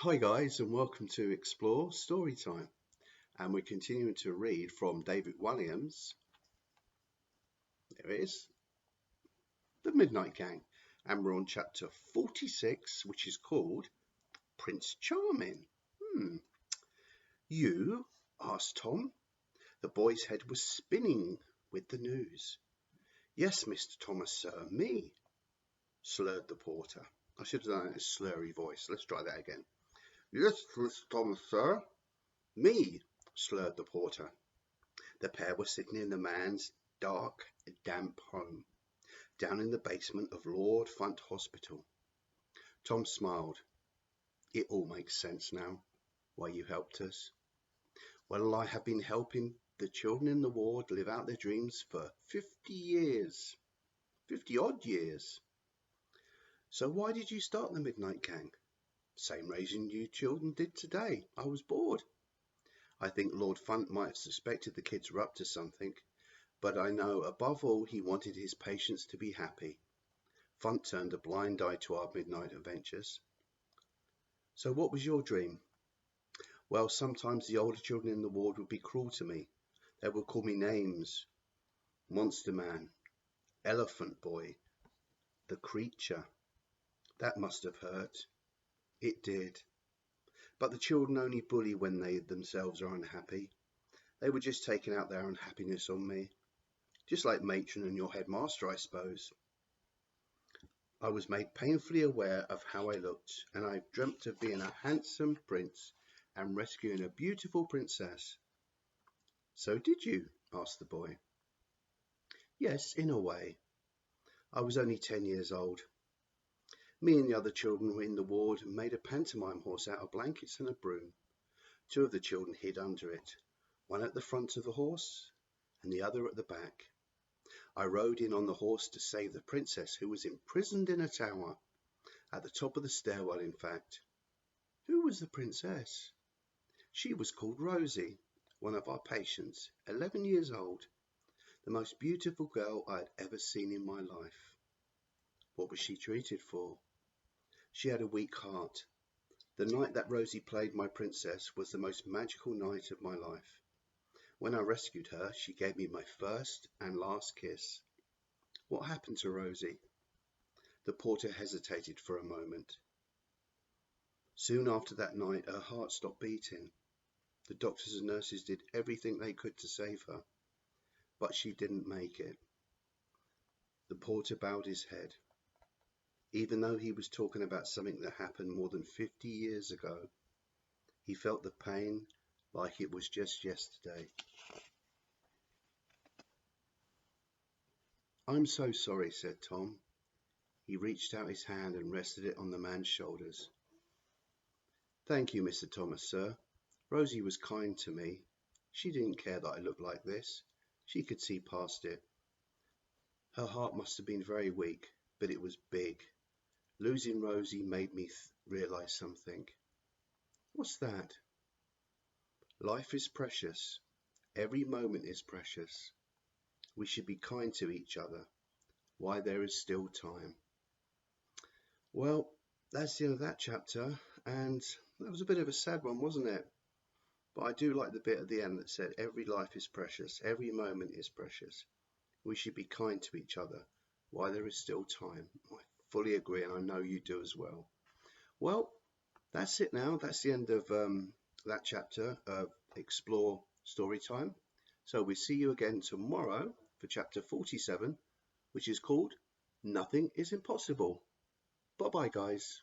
Hi guys, and welcome to Explore Storytime, and we're continuing to read from David Walliams. There it is, The Midnight Gang, and we're on chapter 46, which is called Prince Charming. You? Asked Tom. The boy's head was spinning with the news. Yes, Mr. Thomas, sir, me, slurred the porter. I should have done it in a slurry voice. Let's try that again. Yes, Mr. Thomas, sir. Me, slurred the porter. The pair were sitting in the man's dark, damp home, down in the basement of Lord Funt Hospital. Tom smiled. It all makes sense now, why you helped us. Well, I have been helping the children in the ward live out their dreams for 50 years. 50 odd years. So why did you start the Midnight Gang? Same reason you children did today. I was bored. I think Lord Funt might have suspected the kids were up to something, but I know above all he wanted his patients to be happy. Funt turned a blind eye to our midnight adventures. So what was your dream? Well, sometimes the older children in the ward would be cruel to me. They would call me names. Monster Man, Elephant Boy, the Creature. That must have hurt. It did. But the children only bully when they themselves are unhappy. They were just taking out their unhappiness on me. Just like Matron and your headmaster, I suppose. I was made painfully aware of how I looked, and I dreamt of being a handsome prince and rescuing a beautiful princess. So did you? Asked the boy. Yes, in a way. I was only 10 years old. Me and the other children were in the ward and made a pantomime horse out of blankets and a broom. Two of the children hid under it, one at the front of the horse and the other at the back. I rode in on the horse to save the princess, who was imprisoned in a tower, at the top of the stairwell, in fact. Who was the princess? She was called Rosie, one of our patients, 11 years old, the most beautiful girl I had ever seen in my life. What was she treated for? She had a weak heart. The night that Rosie played my princess was the most magical night of my life. When I rescued her, she gave me my first and last kiss. What happened to Rosie? The porter hesitated for a moment. Soon after that night, her heart stopped beating. The doctors and nurses did everything they could to save her, but she didn't make it. The porter bowed his head. Even though he was talking about something that happened more than 50 years ago, he felt the pain like it was just yesterday. I'm so sorry, said Tom. He reached out his hand and rested it on the man's shoulders. Thank you, Mr. Thomas, sir. Rosie was kind to me. She didn't care that I looked like this. She could see past it. Her heart must have been very weak, but it was big. Losing Rosie made me realize something. What's that? Life is precious. Every moment is precious. We should be kind to each other while there is still time. Well, that's the end of that chapter, and that was a bit of a sad one, wasn't it? But I do like the bit at the end that said, every life is precious, every moment is precious. We should be kind to each other while there is still time. I fully agree, and I know you do as well. Well, that's it now. That's the end of that chapter of Explore Storytime. So we'll see you again tomorrow for chapter 47, which is called Nothing is Impossible. Bye-bye, guys.